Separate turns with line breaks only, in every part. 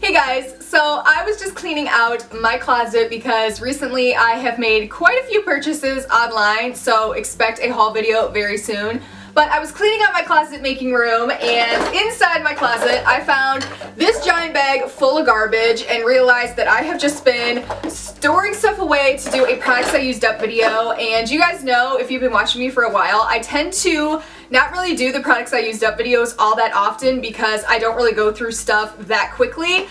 Hey guys, so I was just cleaning out my closet because recently I have made quite a few purchases online, so expect a haul video very soon. But I was cleaning out my closet, making room, and inside my closet I found this giant bag full of garbage and realized that I have just been storing stuff away to do a products I used up video. And you guys know, if you've been watching me for a while, I tend to not really do the products I used up videos all that often because I don't really go through stuff that quickly.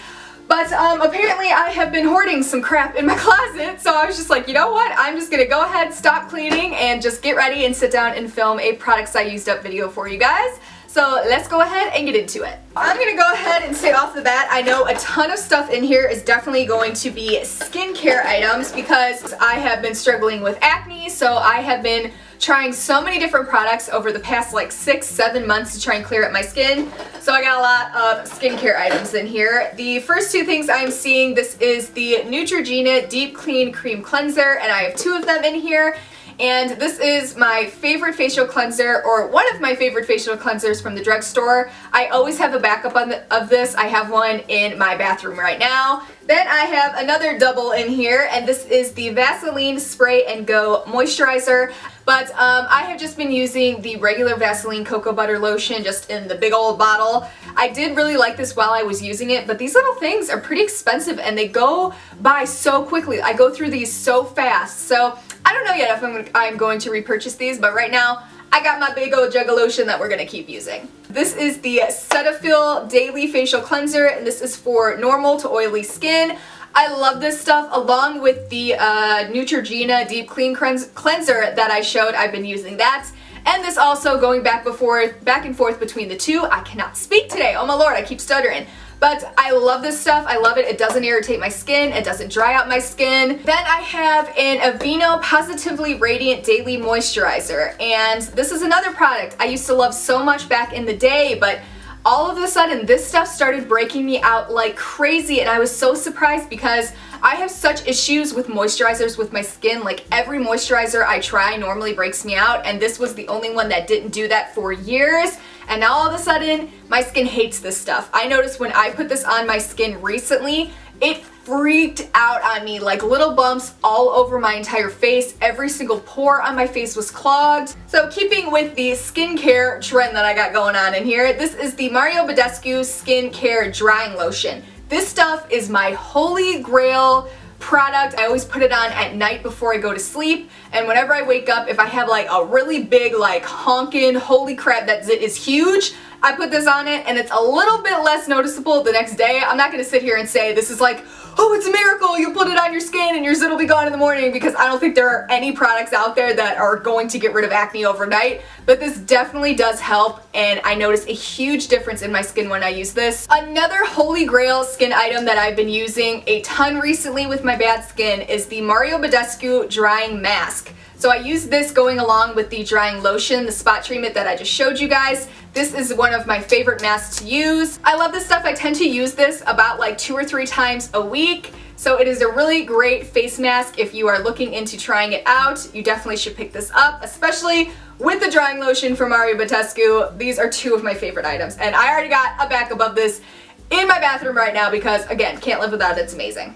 But apparently I have been hoarding some crap in my closet, so I was just like, you know what, I'm just gonna go ahead, stop cleaning, and just get ready and sit down and film a products I used up video for you guys. So let's go ahead and get into it. I'm gonna go ahead and say off the bat, I know a ton of stuff in here is definitely going to be skincare items because I have been struggling with acne, so I have been trying so many different products over the past like 6-7 months to try and clear up my skin. So I got a lot of skincare items in here. The first two things I'm seeing, this is the Neutrogena Deep Clean Cream Cleanser, and I have two of them in here. And this is my favorite facial cleanser, or one of my favorite facial cleansers from the drugstore. I always have a backup of this. I have one in my bathroom right now. Then I have another double in here, and this is the Vaseline Spray and Go Moisturizer. But I have just been using the regular Vaseline Cocoa Butter Lotion just in the big old bottle. I did really like this while I was using it, but these little things are pretty expensive and they go by so quickly. I go through these so fast. So I don't know yet if I'm going to repurchase these, but right now I got my big old jug of lotion that we're going to keep using. This is the Cetaphil Daily Facial Cleanser, and this is for normal to oily skin. I love this stuff along with the Neutrogena Deep Clean Cleanser that I showed. I've been using that. And this also going back and forth between the two. I cannot speak today. Oh my lord, I keep stuttering. But I love this stuff. I love it. It doesn't irritate my skin. It doesn't dry out my skin. Then I have an Aveeno Positively Radiant Daily Moisturizer. And this is another product I used to love so much back in the day, but all of a sudden this stuff started breaking me out like crazy, and I was so surprised because I have such issues with moisturizers with my skin. Like every moisturizer I try normally breaks me out, and this was the only one that didn't do that for years. And now all of a sudden my skin hates this stuff. I noticed when I put this on my skin recently, it freaked out on me, like little bumps all over my entire face. Every single pore on my face was clogged. So keeping with the skincare trend that I got going on in here, this is the Mario Badescu Skincare Drying Lotion. This stuff is my holy grail product. I always put it on at night before I go to sleep, and whenever I wake up, if I have like a really big like honkin' holy crap that zit is huge, I put this on it and it's a little bit less noticeable the next day. I'm not gonna sit here and say this is like, oh, it's a miracle, you put it on your skin and your zit will be gone in the morning, because I don't think there are any products out there that are going to get rid of acne overnight. But this definitely does help, and I notice a huge difference in my skin when I use this. Another holy grail skin item that I've been using a ton recently with my bad skin is the Mario Badescu Drying Mask. So I use this going along with the drying lotion, the spot treatment that I just showed you guys. This is one of my favorite masks to use. I love this stuff. I tend to use this about like 2 or 3 times a week. So it is a really great face mask. If you are looking into trying it out, you definitely should pick this up, especially with the drying lotion from Mario Badescu. These are two of my favorite items, and I already got a backup of this in my bathroom right now because, again, can't live without it. It's amazing.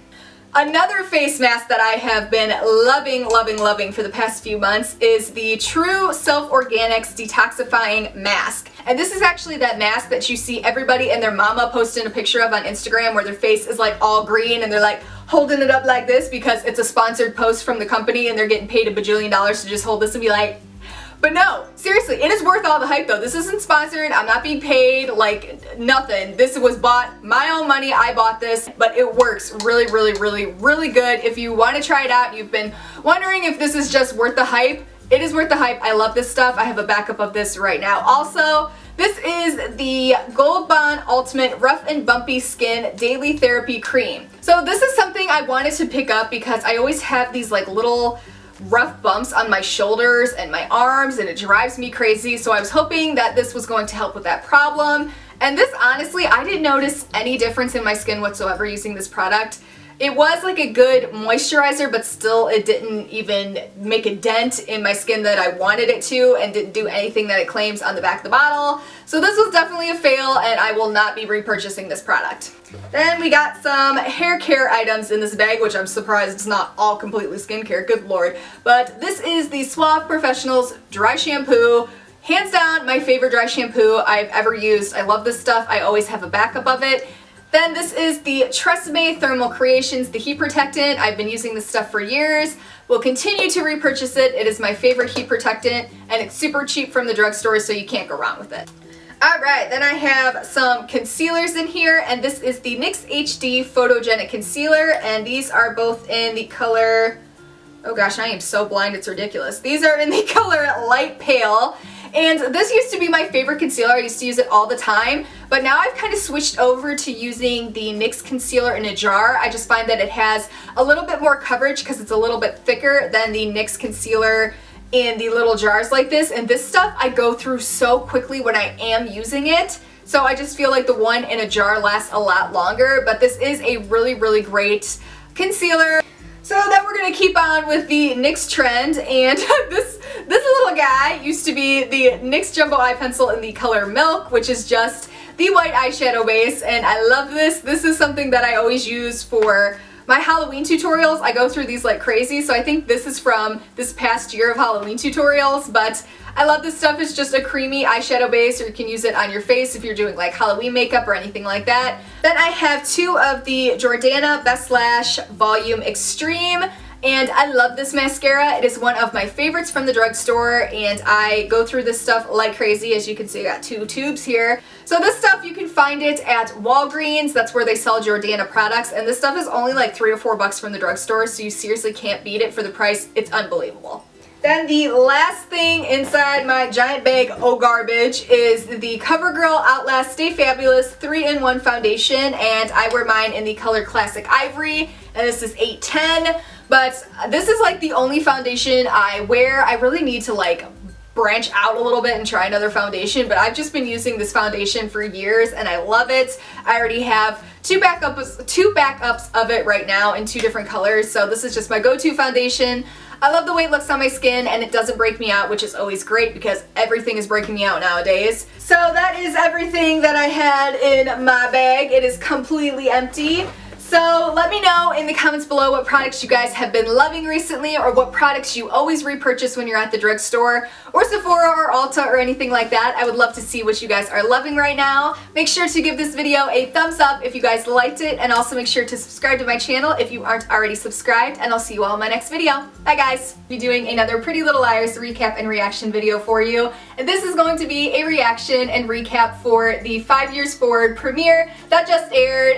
Another face mask that I have been loving for the past few months is the True Self Organics Detoxifying Mask. And this is actually that mask that you see everybody and their mama posting a picture of on Instagram where their face is like all green and they're like holding it up like this because it's a sponsored post from the company and they're getting paid $1 bajillion to just hold this and be like, but no, seriously, it is worth all the hype though. This isn't sponsored, I'm not being paid, like nothing. This was bought, my own money, I bought this, but it works really good. If you want to try it out, you've been wondering if this is just worth the hype, it is worth the hype. I love this stuff. I have a backup of this right now. Also, this is the Gold Bond Ultimate Rough and Bumpy Skin Daily Therapy Cream. So this is something I wanted to pick up because I always have these like little rough bumps on my shoulders and my arms, and it drives me crazy. So I was hoping that this was going to help with that problem. And this, honestly, I didn't notice any difference in my skin whatsoever using this product. It was like a good moisturizer, but still it didn't even make a dent in my skin that I wanted it to, and didn't do anything that it claims on the back of the bottle. So this was definitely a fail, and I will not be repurchasing this product. Then we got some hair care items in this bag, which I'm surprised it's not all completely skincare, good lord. But this is the Suave Professionals Dry Shampoo. Hands down, my favorite dry shampoo I've ever used. I love this stuff. I always have a backup of it. Then this is the Tresemme Thermal Creations, the heat protectant. I've been using this stuff for years. Will continue to repurchase it. It is my favorite heat protectant, and it's super cheap from the drugstore, so you can't go wrong with it. Alright, then I have some concealers in here, and this is the NYX HD Photogenic Concealer, and these are both in the color, oh gosh, I am so blind, it's ridiculous. These are in the color Light Pale. And this used to be my favorite concealer. I used to use it all the time, but now I've kind of switched over to using the NYX concealer in a jar. I just find that it has a little bit more coverage because it's a little bit thicker than the NYX concealer in the little jars like this. And this stuff I go through so quickly when I am using it. So I just feel like the one in a jar lasts a lot longer, but this is a really, really great concealer. So then we're going to keep on with the NYX trend, and this little guy used to be the NYX Jumbo Eye Pencil in the color Milk, which is just the white eyeshadow base, and I love this. This is something that I always use for my Halloween tutorials. I go through these like crazy, so I think this is from this past year of Halloween tutorials, but I love this stuff. It's just a creamy eyeshadow base, or you can use it on your face if you're doing like Halloween makeup or anything like that. Then I have two of the Jordana Best Lash Volume Extreme, and I love this mascara. It is one of my favorites from the drugstore, and I go through this stuff like crazy. As you can see, I got two tubes here. So this stuff, you can find it at Walgreens. That's where they sell Jordana products, and this stuff is only like $3 or $4 from the drugstore, so you seriously can't beat it for the price. It's unbelievable. Then the last thing inside my giant bag of garbage is the CoverGirl Outlast Stay Fabulous 3-in-1 foundation, and I wear mine in the color Classic Ivory, and this is 810, but this is like the only foundation I wear. I really need to like branch out a little bit and try another foundation, but I've just been using this foundation for years and I love it. I already have two backups of it right now in two different colors, so this is just my go-to foundation. I love the way it looks on my skin, and it doesn't break me out, which is always great because everything is breaking me out nowadays. So that is everything that I had in my bag. It is completely empty. So let me know in the comments below what products you guys have been loving recently, or what products you always repurchase when you're at the drugstore or Sephora or Ulta or anything like that. I would love to see what you guys are loving right now. Make sure to give this video a thumbs up if you guys liked it, and also make sure to subscribe to my channel if you aren't already subscribed, and I'll see you all in my next video. Bye guys! I'll be doing another Pretty Little Liars recap and reaction video for you, and this is going to be a reaction and recap for the 5 Years Forward premiere that just aired.